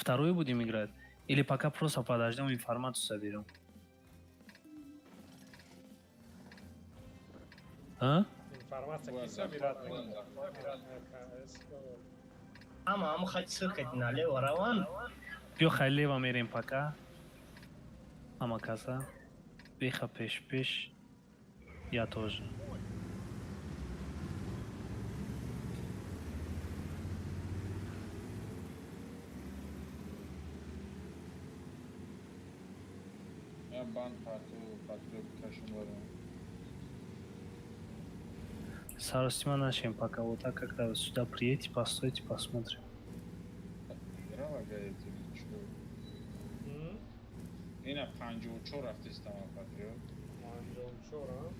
вторую будем играть? Или пока просто подождем информацию соберем? А? Информация собирать. Ama хоть сыркать налево, Раван. Бё хайлева мерим пока. Ама каза. Беха пеш. Я тоже. Я бан патру кашем варим. Саростима начнем пока. Вот так, когда вы сюда приедете, постойте, посмотрим. Грава гаете, что? Ина 54 рафтис тама патру. 54.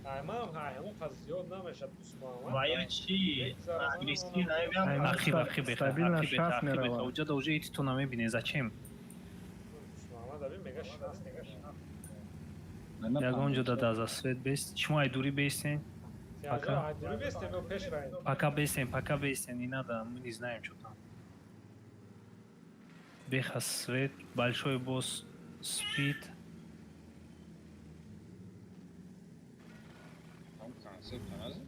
Аймам ҳамон қаз зиёд намешад Усман. Ваячи, английский наверное. Архив беха. Уҷада уже эти то намебине. Зачем? Усман дави мега 60. Ягон ҷода да за свет бест. Шумо ай дури бестен. Пока. Дури бестем, ё пеш раем. Пока бестен. Не надо, мы не знаем, что там. Беха свет. Большой босс спит. Там концепт назад.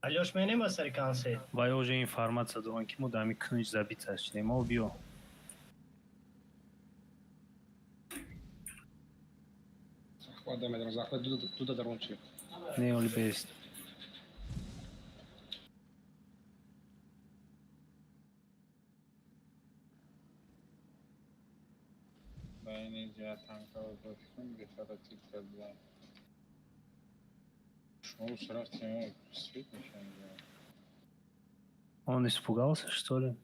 Алёш, мене басар концерт. Вай уже информация дорон ки мо дами кунҷ забита шудем. Мо биё. Захват туда дорунчи. Не оли бест. Байни ҷа танкаро доштум, бехара тип кардам. Шоу рафтем, свет нишон дадам. Он испугался, что ли?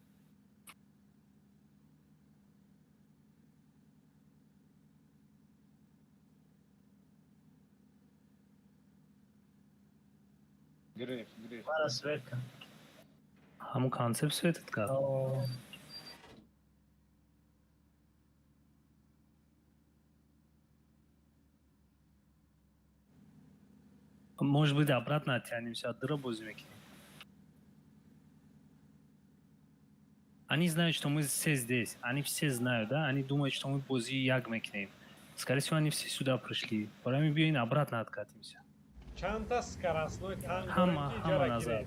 Грех. Пара светка. Ҳамун концепт светит кард. Может быть, обратно оттянемся, от дыра бозим мекунем. Они знают, что мы все здесь. Они все знают, да? Они думают, что мы бози як мекунем. Скорее всего, они все сюда пришли. Пора мы бьем обратно откатимся. Чанта скоростной танк. Хама назад.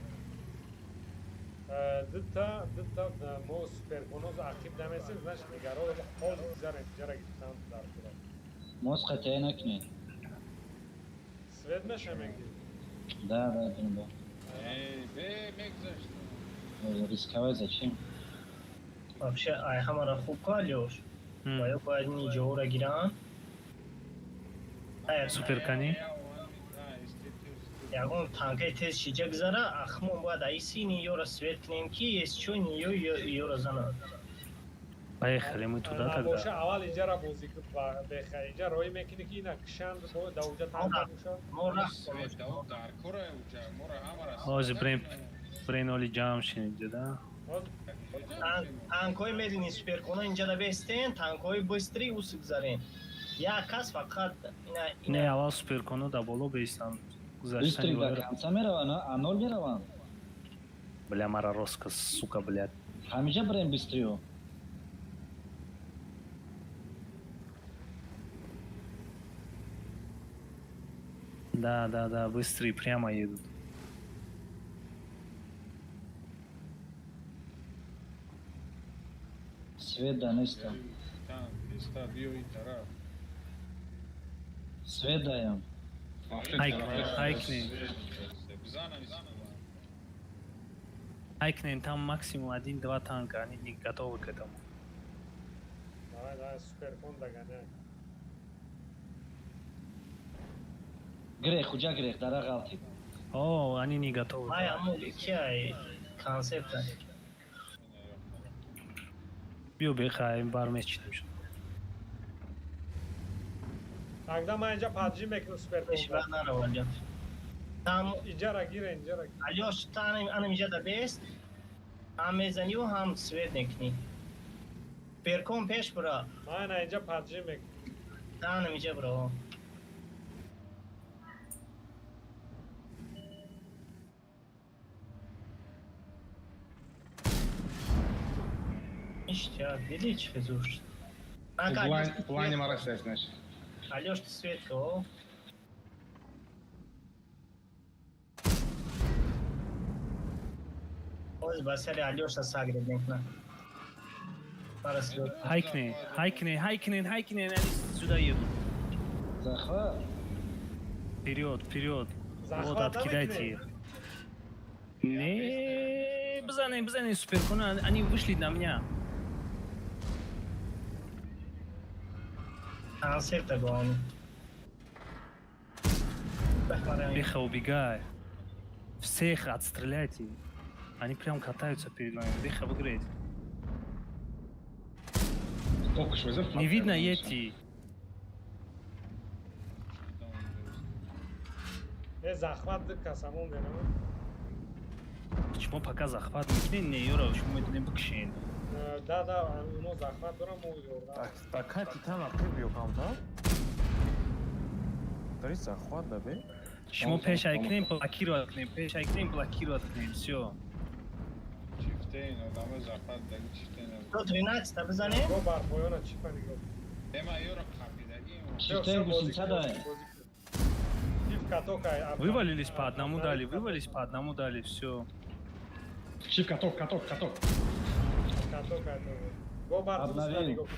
Дыта мо суперконоз актив дамесин, значит, негаро хол зарем жарак танк дар тура. Мост хотя и накни. Свет мешамеги. Да, да. Рисковать зачем? Вообще, ай хамара хубка, Алёш. Боёбаид ниҷоро гиран. Суперкани. Ягон танкаи тез шиҷа гузара, ахмон бояд айси ниёро свет кунем ки есчо ниё ёро занад. Поехали мы туда Боша тогда. аввал иҷара бозӣ беха иҷа роҳӣ мекунӣ ки ина кишанд да уҷа танка боша. Мо рафт Ҳозир брен оли ҷамъ шинида, да? танкҳои медини суперкона инҷада бестен, танкҳои быстри ус гузарен. Як кас фақат Не, аввал суперконо да боло бестан. Быстрый до конца мирован, а 0 мирован. Бля, маророска, сука, блядь. Хамижа брем быстрее. Да, быстрее, прямо едут. Свет донеста. Свет даем. Айкнем, там максимум 1-2 танка, они не готовы к этому. Давай, суперкон догоняй. Грех, уҷа грех, дара ғалти. О, они не готовы. май амул ки ай концепта. Биё бехаем, бармечинем. Тогда мы инҷа паджи мекунем суперкон. Бешвар наравад. Там Иҷара гира. Алёш, тан ан инҷада бест. Ҳам мезанию, ҳам свет мекунӣ. Суперкон пеш бура. Майна инҷа паджи мекунем. Тан инҷа бура. Ништяк, видите, Федуш? В плане Мараса, значит. Алёш, ты Светка, о. Ой, басари Алёша сагредникна. Парасвет. Хайкней, они сюда едут. Захват. Вперед. Вот, Захват откидайте их. Не, бзаны, суперкуна, они вышли на меня. Концерта главный. Беха, убегай. Всех отстреляйте. Они прям катаются перед нами. Беха, выиграет. Только что вызов. Не видно Йети. захват касамон денам. Почему пока захват не Юра, почему это не букшин? Да, ну захват дорам уйорда. Так, Титан открыл аккаунта. Дори захват да бе. Почему пеш айкнем блокировать к ним, все. Чифтейн, адамы захват да чифтейн. 113, абзане? Гобар поёна чипани гоб. Ема Юра капидаги. Чифтейн гусинцадай. Тиф катокай. Вывалились по одному дали, все. Чиф каток. Катокай. Гобар Обновил. пустани гоб.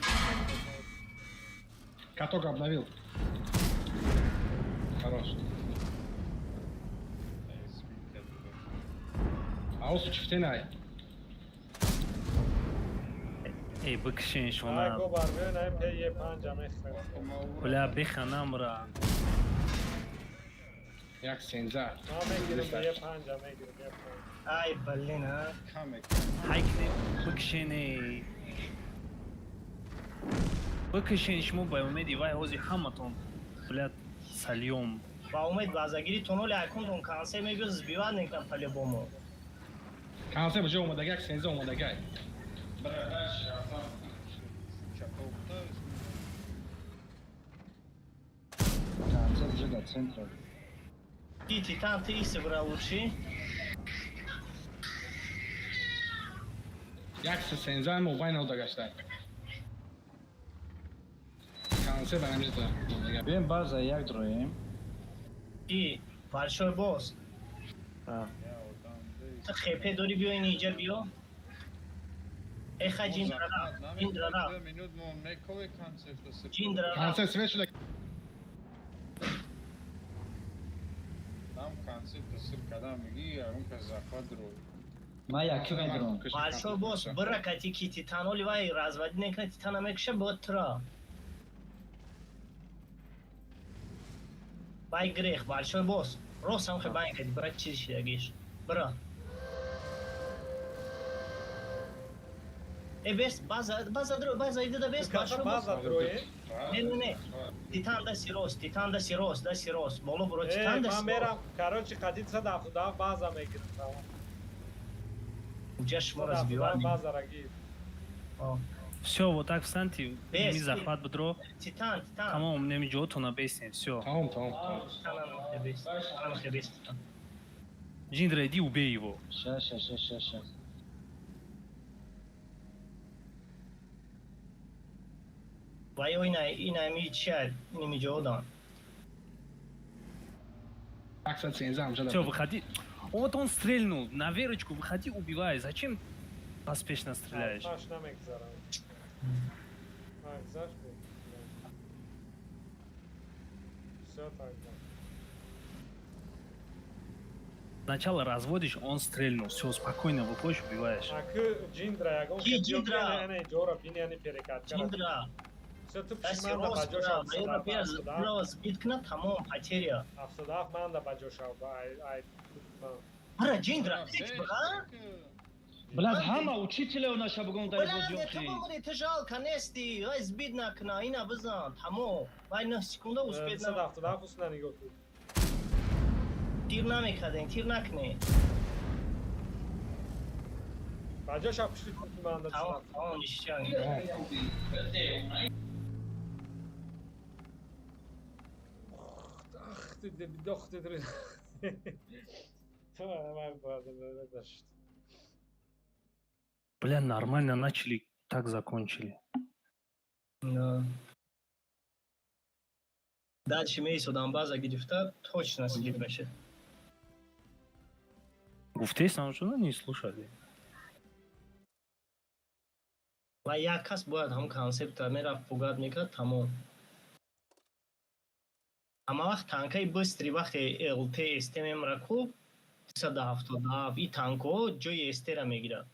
Каток обновил. Хорош. Аусу чифтейнай. Эй, быкшин Ай шуна. гобар бёнаем пе панҷа мехрем. Бля, беха намра. Як сенза. Ма мегирем пе панҷа мегирем. Ай, блин, а. Камек. Хайкнем, быкшин. Быкшин, шмо бай умеди, вай хози хаматон. Бля, сальем. Ба умед базагири туннели акунтон концерт мебиёд збивад мекунад по-любому. Кансе боже омадаги, як сенза омадаги. Концерт уже до центра. Ти Титан, ты их собрал лучше? Як се сенза мо вайна удагаштай. Кансе банамизда. Бем база як дроем. Ти, большой босс. Ты хепе дори биё ин инҷа биё. Эха ҷиндра рафт. Кансе свет шуда. Там кансе тасир кадам миги, а он ка захват ро. Ма як медром. Большой босс, быракати ки Титаноли вай разводить мекунад, Титана мекуша ботра. Вай грех, большой босс. Росам хебай кади, брат чизи шидагиш. Бра. Бес, база иди да бес, большой босс. База дроем. Не. Титан да си рост. Боло бро, Титан да Ма си мерам, короче, қадица да база мегирем. Инҷа шумо Да разбивад. база гир. Все, вот так встаньте, Без, ми захват бедро. Титан. Тамам, немиджоту на бесне, все. Тамам. Титан хебес. Джиндра, иди убей его. Сейчас. Вай ина ми чад, ми ҷодан. Як се сенза амжада. Все, выходи. Вот он стрельнул, на Верочку выходи, убивай. Зачем поспешно стреляешь? Таш намегзарам. Гзаш бе. Всё так, да. Сначала разводишь, он стрельнул. Все, спокойно выходишь, убиваешь. Акы ҷиндра ягон Ки ҷиндра? ане ҷора бини ани перекат кара. Ҷиндра. Всё ту Даси пишманда рост, баҷоша бра. Бро, збит кунад, тамом, потеря. 77 манда баҷоша ай Бра, Ҷиндра, бра? Блядь, ҳама учителя наша бугон дар Бля, боз не ёхти. тамом, ты жалко, нести. Ай, збит накуна, ина бизан, тамом. Вай на секунда успет на... 77 усна нигоҳ кун. Тир намекардем, тир накне. баҷоша пишти кунти манда Тамом, ништяк. ах ты дох ты дры. Давай, база, дашт. Бля, нормально начали так закончили. Да. Дальше Мейс Дамбаза грифта точно слив мешет. Гуфтесам, что не слушали. ва як кас бояд ҳам консепта мерафт бугад мекард тамом. ҳама вақт танкаи быстри вақте ЛТ STMM-ра кӯб 277 и танкҳо ҷои ST-ра мегирад.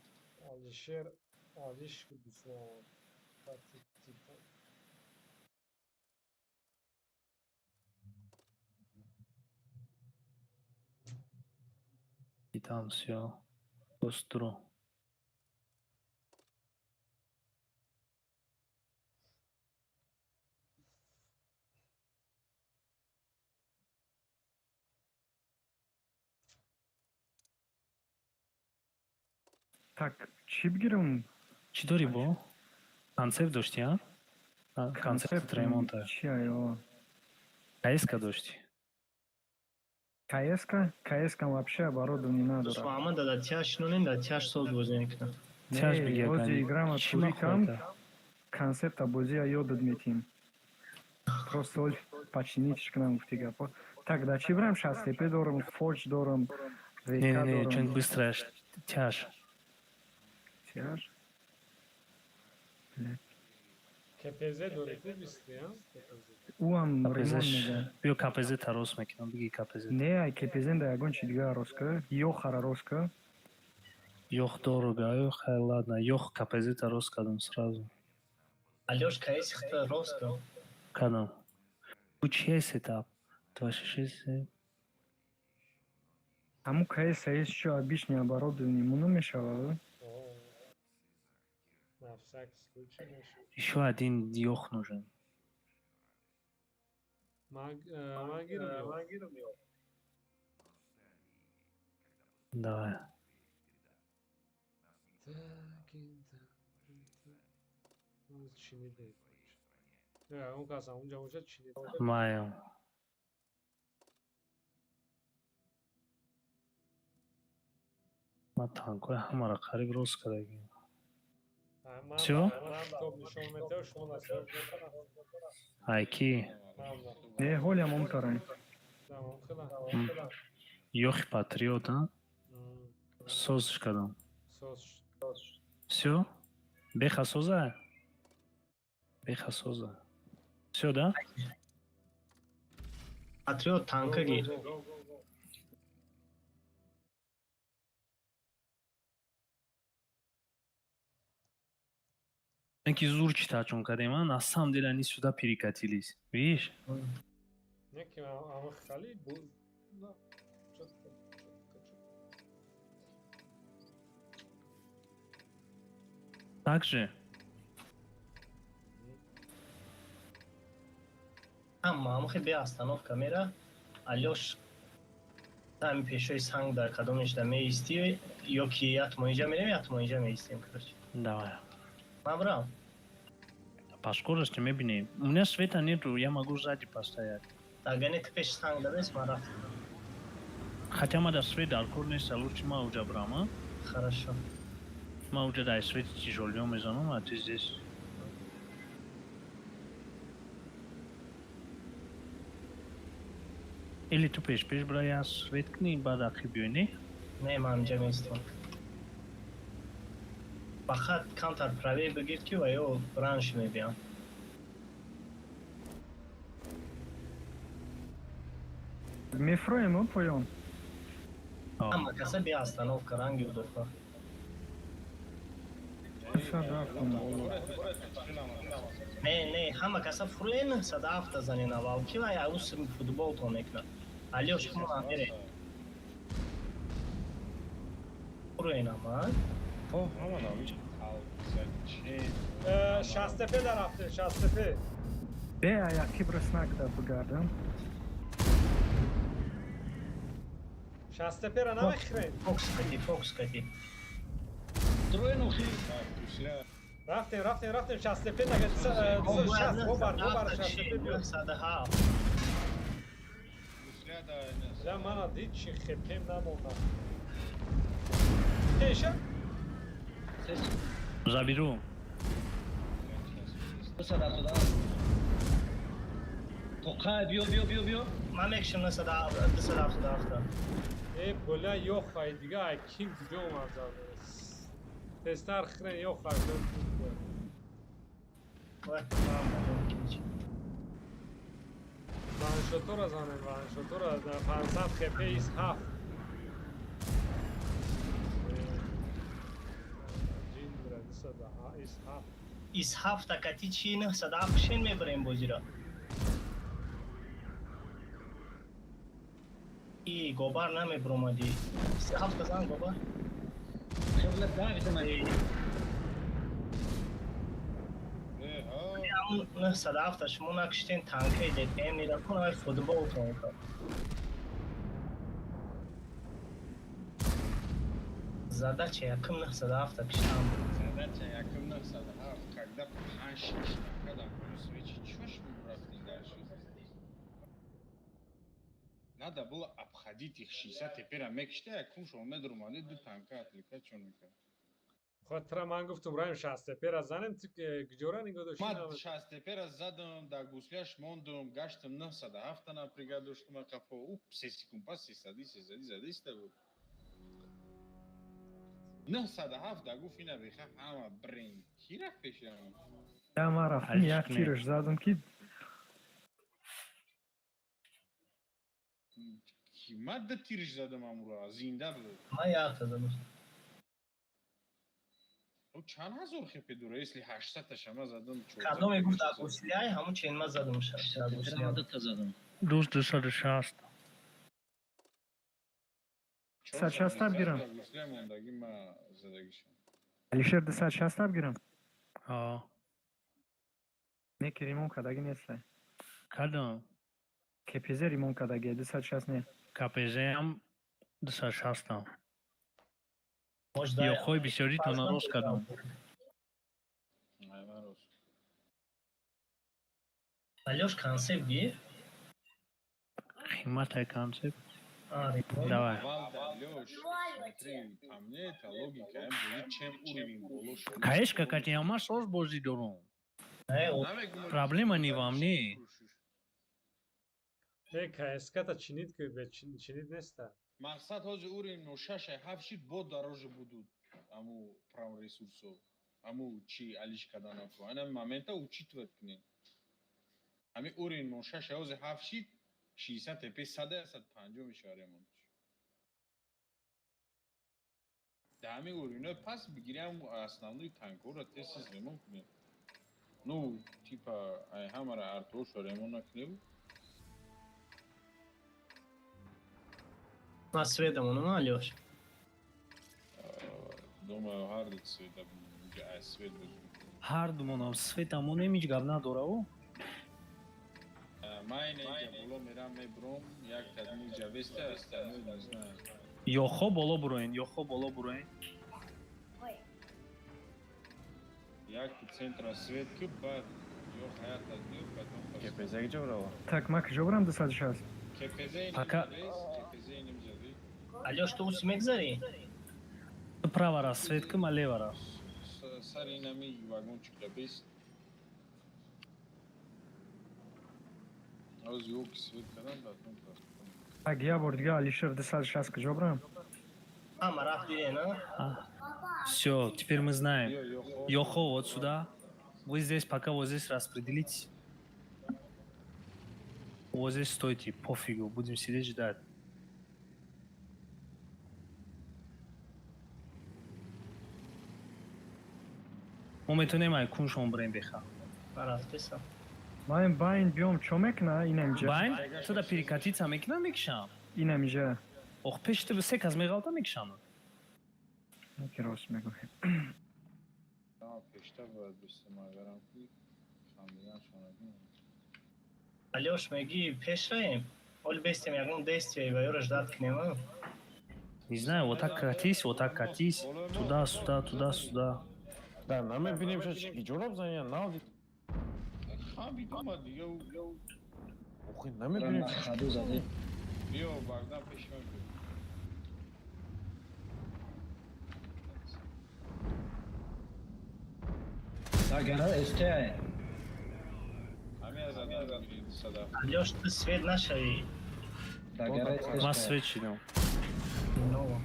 Алишер Алиш Дусон. И там все остро. Так, чӣ бигирам? Чӣ дорӣ бо? Концепт дошти, а? Концепт ремонта. Чӣ аё? КС-ка дошти? КС-ка? КС-ка вообще оборудование надо. Ама да тяж нунин да тяж соз бозӣ мекунад. Тяж Не, бигер бози гани. играма Чӣ пури кам, махоята? концепта бозия ёдад метим. Просто оль починитиш кунам гуфти гапо. Так, да чӣ бирам? 65 дорам, Forge дорам, ВК Не, чун дорам. быстро тяж. Тяж? КПЗ дори хуб исти, а? Уам ремонт КПЗ-ш. меган. Биё КПЗ тарос мекунам, биги КПЗ. Не, ай КПЗ да ягон чи дигар роска. Ёх ара роска. Ёх дорога, ёх, ладно, ёх КПЗ тарос кардам сразу. Алёш КС хта рост кар. Кардам. У чия сетап? 266. Аму КС есть еще обычное оборудование, муну мешало, О. На всякий случай. Еще один ёх нужен. Магирам ёб. Давай. Так, чиниде. Он каза, унҷа уже чиниде. Маем. Ма танкои ҳамаро қариб рост кардагим. Всё? Топ нишон метавад, шумо насбат мекунад. Ай ки? Не, Голя Момтарай. Тамом, хела. Ёхи патриот, а? Созиш кардам. Соз. Всё? Беха соза? Беха соза. Всё, да? Патриот танка гир. Инки зур читачун кардем, а? На самом деле они сюда перекатились. Видишь? Неки ама хали бу. Так же? Ама хеби остановка мера. Алёш там пешой санг дар кадомиш да меисти, ё ки атмо инҷа мерем, атмо инҷа меистем, короче. Давай. Мабрам. Поскоро что мебинем. У меня света нету, я могу сзади постоять. Агане ты пеш санг дадес, ма рафтем. Хотя мада свет алкор неста, лучше ма уджа брам, а? Хорошо. Ма уджа дай свет тяжелём мезанам, а ты здесь. Или tu peš bra, ja svetkni, bada khibyo, ne? Не, ма инҷа меистем. Фақат кантар правей бигир ки ва ё ранш мебиям. Мефроем, поем. Ама каса би остановка ранги удофа. Не, ҳама каса фурен садафта занена валки ва яус футбол то мекунад. Алёш хмо мере. Фурен ама. О, ҳаман авиш. Алсачи. 60 тепе дарафте, 60 тепе. Бе, я кибраснак да бгардам. 60 тепе ра намехрен. Фокс кати. Рафтем, 60 тепе нага 60 гобар 60 тепе биё. Садаҳа. Я мана дид чи хепем намонда. Теша? Заберу. 270. توقع بیا من میکشم 277. ای بلا یخای دیگه اکیم کجا اومد زده تستر خیلی یخای وای وان شطور از آنه وان شطور از 500 خپه ایست 7 جین برد صدا ایست 7 ایس 7 تکتی چی 907 میبریم بازی را. ای گوبر نمیبرم دی 7 بزن گوبر. شغل دعوت من همون 907 شما نکشتین تانکی دیدیم نیده کنه فوتبال کنه. زده چه یکم 907 کشتم. Задача яким 907, когда 5-6, когда свечи, чё ж вы бросили дальше? Надо было обходить их 60, теперь мекште, я кунш омед румани ду танка атлика чоника. خاطر من گفتم رایم 60 پیر از زنم گجورا نگاه داشتیم Мад 60 теперь задам, да гусляш мондум, гаштам 907 на бригаду, что мы кафо, сесикум паси, садись, да вот. 907 да гуфина биха, хама брин, кира пешам. دم رفتم یک تیرش زدم که Мад да тириш задам амура, зинда был. من یک زدم. او چند هزار خپه دوره اسلی 800 تا شما زدم کدام میگفت اگوسیای همون چین ما زدم شد. عادت زدم دوست 260 260 بگیرم. موندگی ما زدگیشم علیشر 260 بگیرم. ها نه ریمون کداگی نیست. کدام که پیزه ریمون کداگی 260 نه. کپیزه هم 260 هم مجده یا خوی بسیاری تو نروز کدام علیوش کنسیب گیر. قیمت های کانسیپ آره. давай Лёш, смотри, по мне это логика, им будет чем уровень болош. конечно как я маш соз божи дорум проблема не во мне نه که اسکتا چینید که به چینید نیسته Мақсад ҳози уровень ношаша ҳафшид бо дарожа будуд. Аму прав ресурсо. Аму чи алиш каданаку. Ана момента учитывать кне. Ами уровень ношаша ҳози ҳафшид 60 тп 150 мишаремон. Да ами уровень пас бигирам основной танкора тесис ремонт кне. Ну, типа ай ҳамара артош ремонт кне. من سویدم اونو علیوش. Думаю, Хардик света свет будет. ҳардумонам светамон немич гап надорав Майне я боло мерам мебром, як тадми ҷавеста аст, не знаю. ё хо боло буроен ё хо боло буроен Як центра свет ки бад ё хаят тадми потом Кепезек ҷаврава. Так ма кижо бурам 260. кепезе Пока- кепезе немзади. علیوش تو اوس میگذاری؟ права расцветка ма лева ра Сари нами вагончик да бес. Аз ёк свет кадан потом. Так я бор дига Алишер 260 кижо бурам. همه رفت دیره نه؟ все теперь мы знаем Ё ё хо вот сюда вы здесь пока вот здесь распределитесь вот здесь стойте пофигу будем сидеть ждать моментунемай куншон брем беха رفت بسم. Ман байн биом чо мекна инамҷа. байн то да перекатиться мекна мекшам Инамҷа. ох пеште се каз мегалта мекшам Ки рост мегӯҳем. Да, пешта бояд бистамагарам ки фамилиян шонагӣ. علیوش میگی پیش راییم. اول بیستیم یکم действие و یورو ждать کنیم. не знаю вот так катись туда сюда Да, намебинем ша чӣ ҷораб заниян навди. Хаби думад ё Охи намебинем ша. خدو زده биё багдан пешман бӣ. Дагара эстеай სადა Алёш, ты свет нашей. Ма свет чидам. Ну,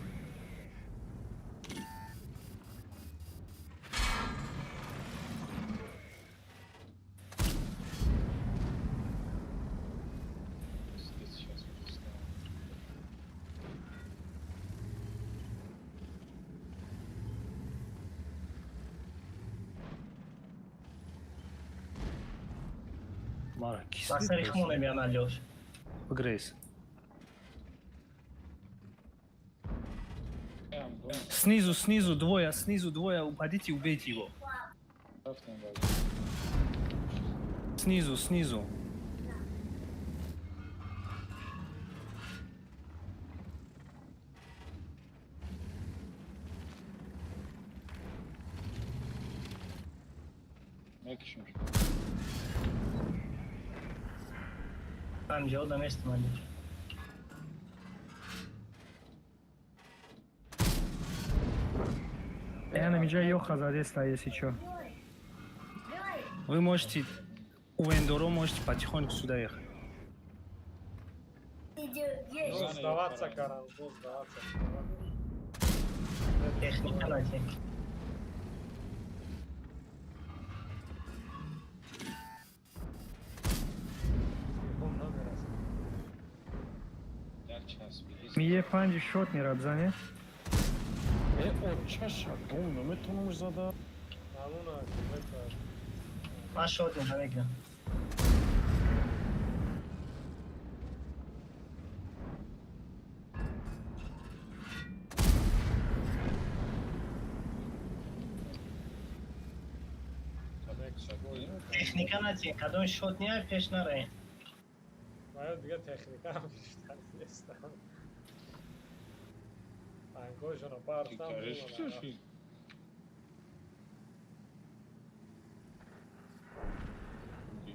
сейчас Мара, Басари хмуне биан Алёш. Грейс. ამ გონს снизу двое, упадите и убейте его. დავხდნენ ბაგი Снизу. მეკში Там Джо да место Алёш. Я на меня ёха задеста, если чё. Вы можете у Эндоро можете потихоньку сюда ехать. Ну, сдаваться, Каран, ну, сдаваться. Техника на те. დარჩას Мие панди шот не рабзане. ოჩაშა გონო მე თუ მომზადა Алуна, это... Машот не навега. Техника на те, когда он шот не пеш на рей. Моя две техника, там есть. Ангожено пар там. გარეშში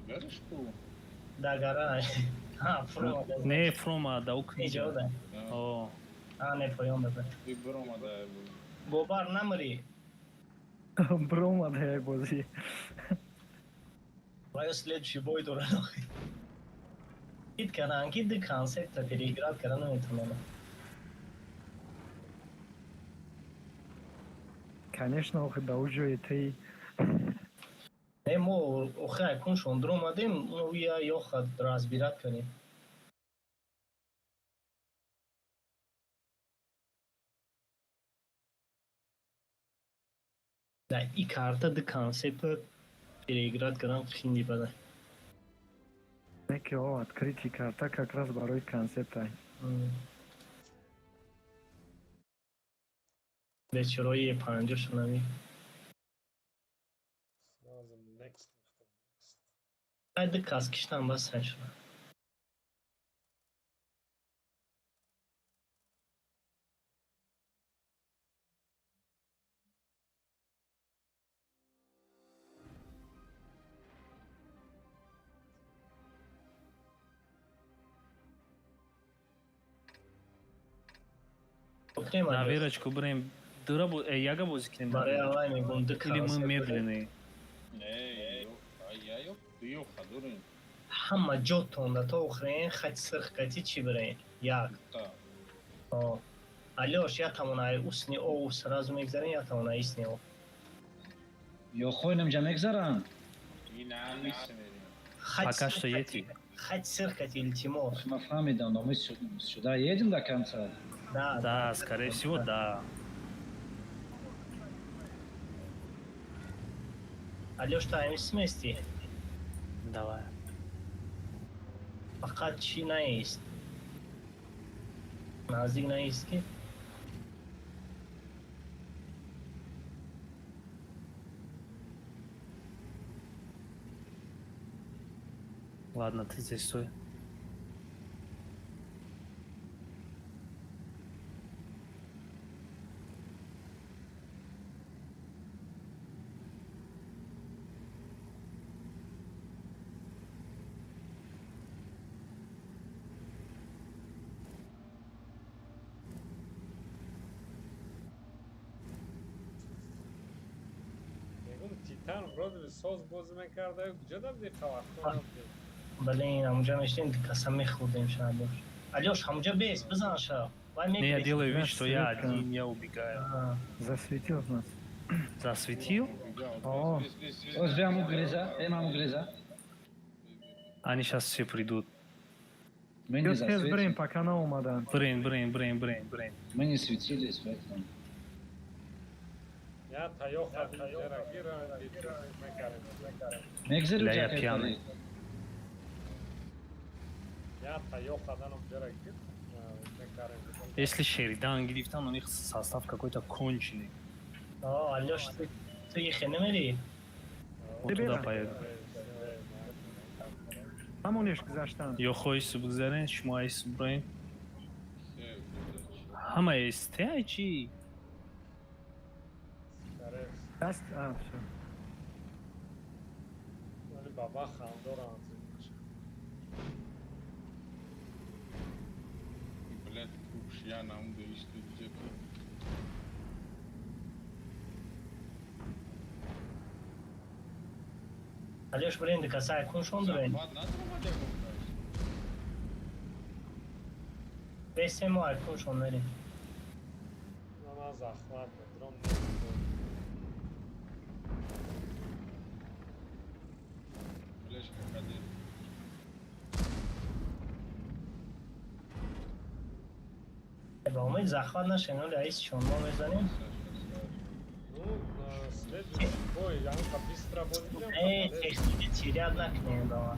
გარეშკუ Да, гараж. А, фро. Не фрома да Не укни. Джо да. О, А, не поем да. ვიბრომა და Бобар намри. Брома да я бози. Твое следующий бой дура. Кит Каран, кит the concept, переиграть Карану это надо. Конечно, ох, да уже ты. Не мо охай кунш он дромадем, ну я ёхад разбирать каним. Да, и карта the concept переиграть Каран хинди бада. Неки о, открытие карта как раз барой концепта. Вечерой панджош нами. Lazım next. Haydi kaskıştan bas sen şuna. на верочку брем. Яга возикнем. Баря лайми бунды Или мы медленные. აიაიო დიო ხადორენ Хамма джотон да то хрен хать сырх кати чи брен. Яг. და О. Алёш, я там на усни о сразу мегзарен, я там на исни о. Ёхойнам жамегзаран. ინა მისმერი Пока что ети. Хать сырх кати или Тимур. Мы фамидом, но мы сюда едем до конца. Да. Да, скорее всего, да. Алёш, там смести. Давай. Fakat çi neist. Nazik neist ki. Ладно, ты здесь стой. Титан вроде бы соус бозы мекарда, куҷа дам ди таваққу надид. Блин, همونجا میشتیم قسم میخوردیم شاید. Алёш, همونجا بیس بزن شا. وای Не, я می‌بینی. делаю вид, что я Рассветка. один, я убегаю. آه. Засветил нас. Засветил? О. Ось бе аму греза, аму греза. Они сейчас все придут. Мы не Ёс тез брем, засветим. пока на умадан. Брейн. Мы не светили светлым. Я тайоха джера гира мекарем. Мегзеру Ля я джакет пьяный. пари. Я тайоха даном джера гир мекарем. Если Шеридан, Грифтан, у них состав какой-то конченый. آه Алёш, ты их нэмери. Вот туда поеду. Համոնеш գզաշտան։ Йохой Субзарен, Шмай Субрейн. Хама есть, ты айчи. Դաստ, всё. ولی بابا خاندور анзимаш. Блядь, уж я на ум довести где-то. Алёш, блин, да касай кун шондурен. Ладно, надо помогать. Бесе мой кун шондурен. Она захватна, дрон. Блядь, как один. با امید زخمت نشین ولی رئیس شما بزنیم. Ну, следующий бой, Янка быстро будет. تکنیک تیریت نکنیم با ما.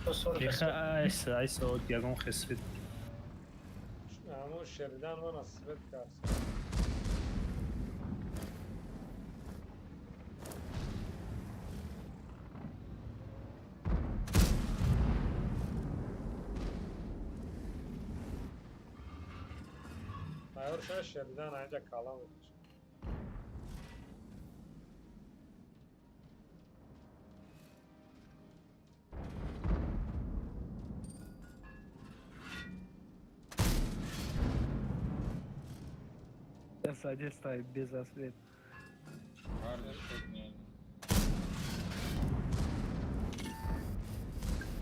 تو سر Еха, قسمت. айса, вот Ягон Хесвит. Аму Шеридан вона свет карс. Майор Шеридан айда калам. Сзади стоит без освет. Гарно, что не.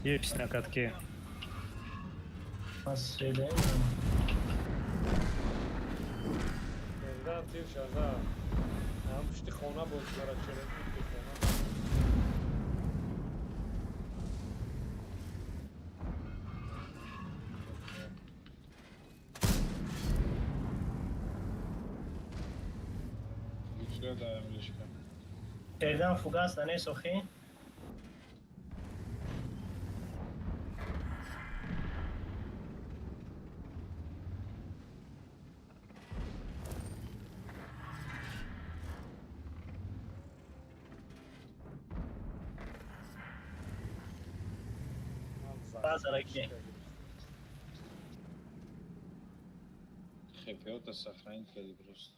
Есть на катке. از شده Шеридан тир шаза. Ам пушти хона буд зара Шеридан бихона. Лучше да, Мишка. شدن فوگاس دنه سخی Базараки. ХП-то сохранить хотели просто.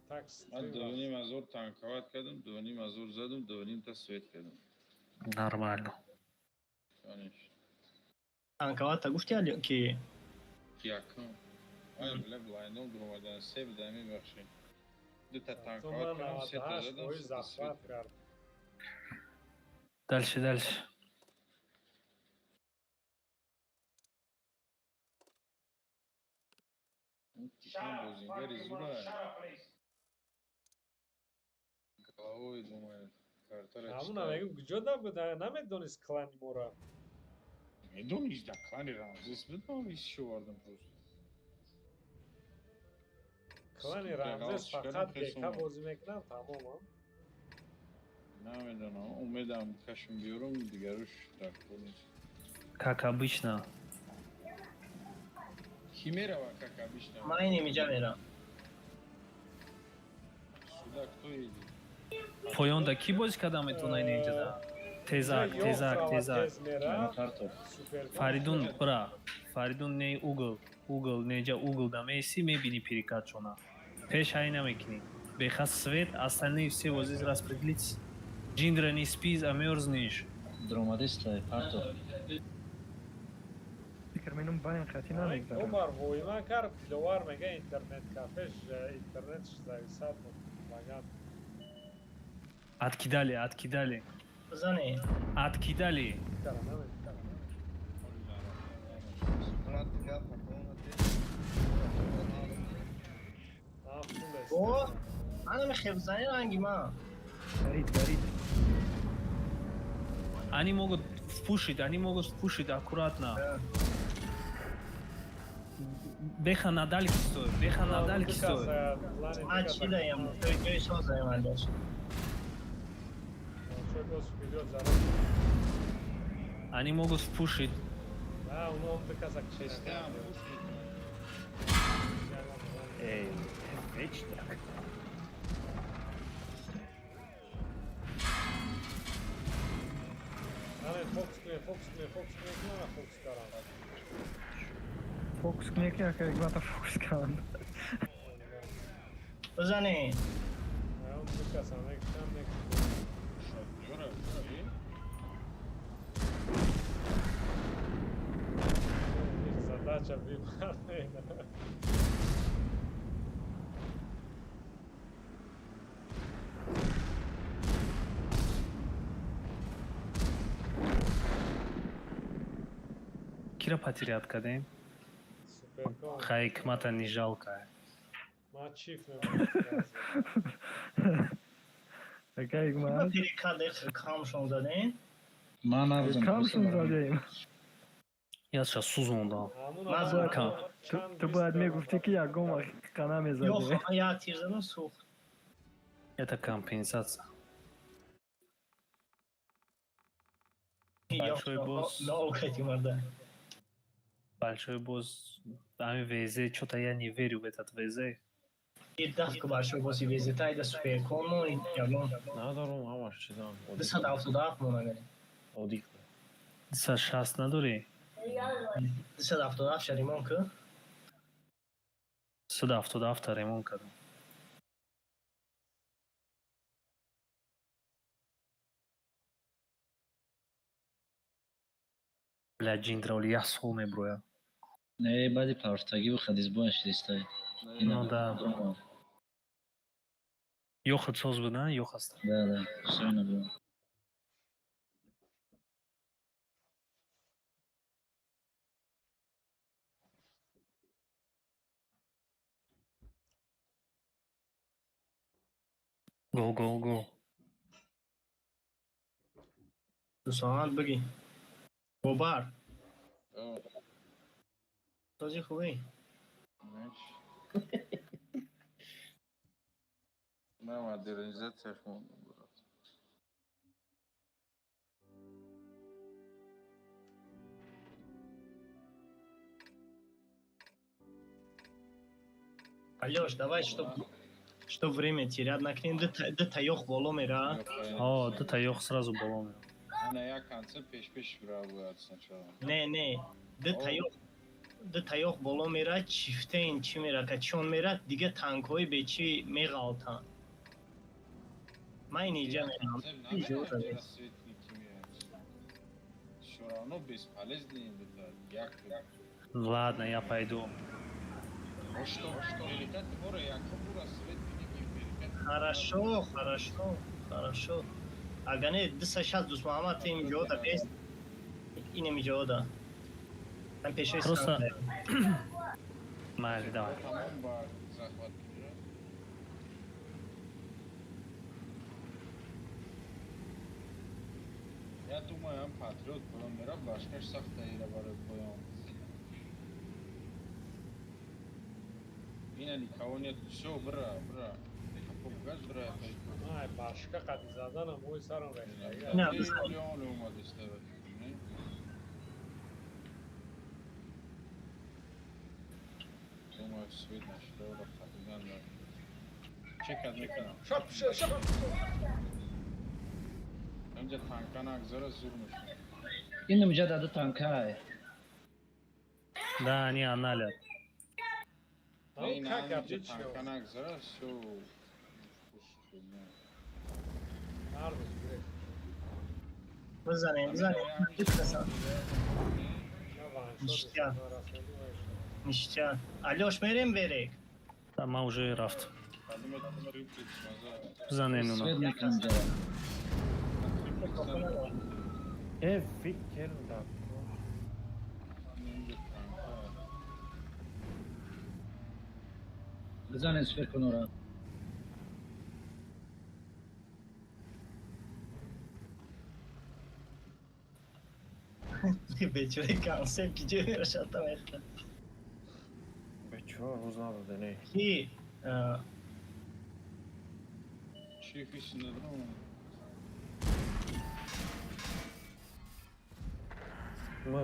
Так, من دوونیم از اور تانکوات کردم، دوونیم از اور زدم، دوونیم تا سویت کردم. Нормально. یعنیش انکوات گفتی علی که یکم. آیا بله بلایندم درو مدن سیب دمی بخشی. دو تا تو تانکوات من کردم، سه تا 98 زدم، بوی سه تا سویت. زخمت کرد. Дальше. این تیشان بازیگری زورا. گاوی دومه کارتر همون هم اگه جدا بوده نمیدونست کلان مورا. میدونیش دا کلانی رمزیس بدم ایش شو واردم پروست. کلانی رمزیس فقط دکا بازی میکنم تمام هم. نمیدونم امیدم کشم بیارم دیگروش در کنید. Как обычно. کی میره و کاکا بیشتر؟ من این اینجا میرم سودا کتو ایدی؟ Poyonda ki boz kadam etuna inecda. Tezak. Tez mera. Картоф. Süper. Faridun ne Google neja Google да меси мебини перекачана. Пеш айна мекни. Бехас свет, остальные все вот здесь распределить. Джиндра не спишь, а мерзнешь. Дромадиста е картоф. کرمینم باین خطی دو نمیگذارم بار وایما کرد کیلووار میگه اینترنت کافش اینترنتش зависает от абонента. Откидали. بزنی Откидали. او انا میخوای بزنی رنگی ما برید Они могут впушить аккуратно. Беха на дальке стой. من چی داریم توی ساز داریم من داشت Они могут впушить. Система пушки. Ej, već tak. فوکس کنی که اگر اگه تا فوکس کن بزنی Şöyle. Задача выборная. Кира потеряет КД. Суперком. Хайкмата не жалко. Мачиф اگه اگه من پیریکا دخل کامشون زدین Man avzam. کامشون زدیم Я сейчас Сузон дал. تو باید میگفتی که یک گم قنم یو زده یا تیر زدن سوخت Это компенсация. Большой босс. نه اوکتی مرده Большой босс. Ами ВЗ. Что-то я не верю в этот ВЗ. یه دفت که برشو باسی ویزیتای ده سوپر کن یادون ندارم همش چیزام. دست دفت مونه Odikle. Са шаст надори. دست دفت شریمان که Сюда, авто ремонт кардам. Бля, джиндравли, я сол меброя. Не, бади павартаги выходи из боя, что листай. Ну да. Ёха цоз бы, да? Ёха ста. Да, все равно было. Гол. دوستان بگی بوبر توزی خوبی Ben modernizacja telefonu. Алёш, давай, что время терять накнем, да таёх воломера. О, да ёх сразу баллон. Ana ya kanser peş bravo sначала. Не, да таёх воломера, чифтейн чи мера, качон мера, диге танкой бечи меғалтан. Майн иджа мерам. Все равно бесполезный як. Ладно, я пойду. Что? Перекат море, як бура свет Хорошо. Агане дыса сейчас дус мама ты им жода без и не жода. Там пешей Просто... Майли, давай. Tamam var захват. Я думаю, патриот Коломбия башка сахта ира бара поям. Ина никого нет, все, бра. Попугай, бра. Ай, башка қади заданам ой сарам рехта. Не, Миллион умады ставят. Думаю, видно, что это пропаганда. Чекать меканам. Шап. Önce tankana agzara zurmuş. Yine mücadele tanka. Да, они аналят. Ну, как önce обычно. tankana agzara все. بزنیم دست Ништяк. Ништяк. Алёш, мерем берег. Да, ма уже рафт. Адмет рипит маза. Занен Свет уна. мекунем ҷава. فکر دا Бизанем суперконора. Бечуре концепт gidiyor şatamette. بچه‌ها روز نداده نه Ki Шефи си на драма. мы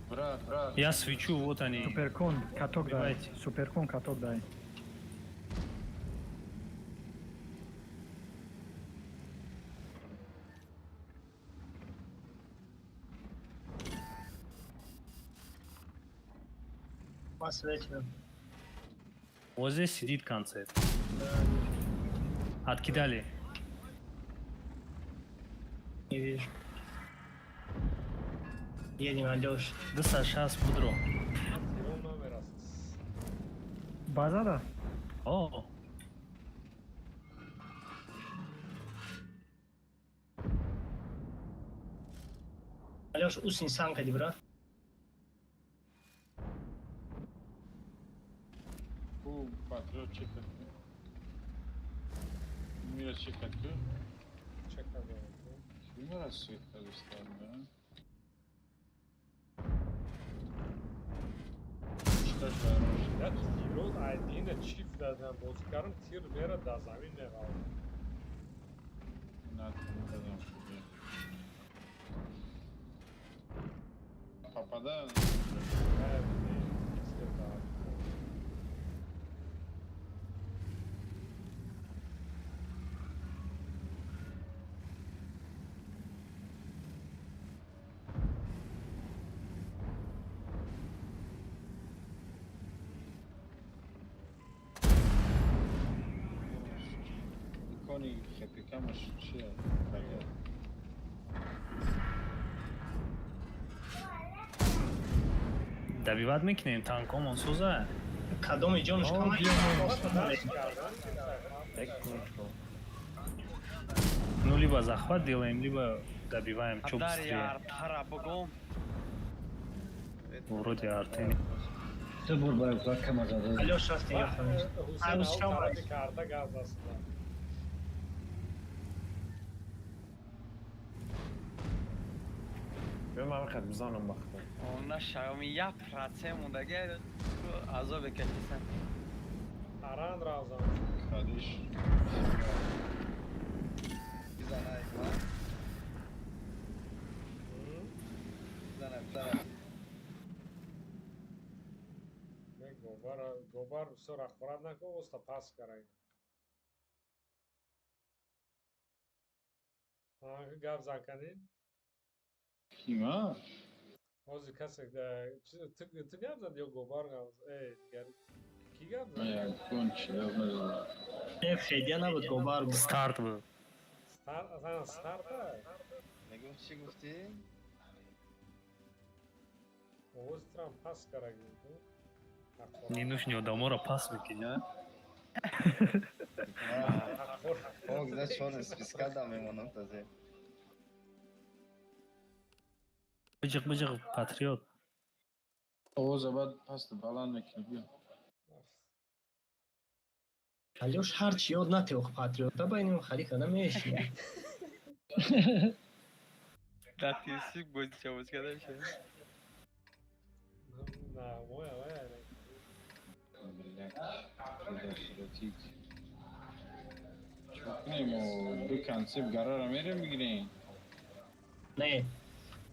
Брат. Я свечу, вот они. Суперкон, каток дай. Убивайте. Суперкон, каток дай. посвечиваем. Вот здесь сидит концерт. Откидали. Не вижу. Едем, Алёш. Да, сейчас мудро. Tirona verasız. Baza da. О, Алёш, усни сам ходи, брат. Cu patriot ce cătă. Mira ce cătă. Çekmedi. Mira să cătă ăsta, da? Что же, Ya Tirol aydine çift dazan bozkarım tir mera dazami ne kaldı. надо сказать, что попадаю. Evet. İşte daha. Икони хепикамаш че кага. добивать мекнем, танком он соза. Kadom идём, что мы tek konuşma. Ну, либо захват делаем, либо добиваем. Чё быстрее? Вроде арты. Tu bur bayoklar kamazada. Алёш, рафтин yapalım. Hüseyin Abi, şu an var. bir karda gaz aslında. به من خد بزنم بخدا اونا شامی یا پراتسه موندگه ازو بکشیسن Aran razan. Kardeş. بیزنه ایکما بزنه Ne gobar sonra xorab nako usta pas karayım. Hangi gav zakanin? Kima? Ozi kasek tu gav zan diyor gobar gav. Gel. Ki gav zan? Ya konç ya böyle. Fedya nabud gobar bu. Старт был. Starta. نگم چی گفتی؟ Oğuz tram pas karayım. Не нужно домора пас выкинь, او گذاشت شون اسپیسکا دا میمونم تازه Bıcık patriot. O zaman pasta balan mekliyor. Алёш, harç yod natyok patriota, benim harika da meşi. دستیسی بود چاوز کرده شد Na, moja. Блядь. Предотвратить. Çok ne o bir konsept karar verir mi yine? Ne?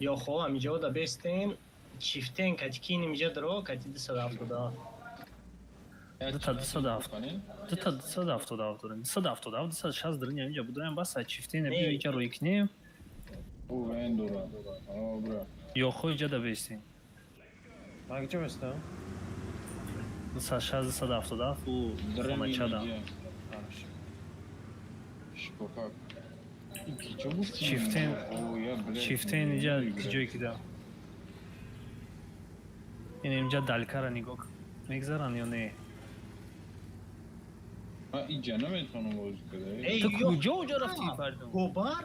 Yo xo, amija da bestin. Çiften kaçkin imija dro, kaçı disa raftoda. Disa da автодав. Disa сейчас дрыня инжа будем баса чифтене Ne? бию инжа руикнем. O ben dura. O bra. Йохо инжа да бестин. من گچه بستم؟ Disa сейчас да автодав у начада. Şkopak. İki çabuk. Çiftin- O ya блядь. Çiften inja gidiyor ikide. این اینجا دلکه را نگاه کن میگذارن یا نه اینجا نمیتونم بازی کنم ای تو یو، کجا رفتی فریدون گوبر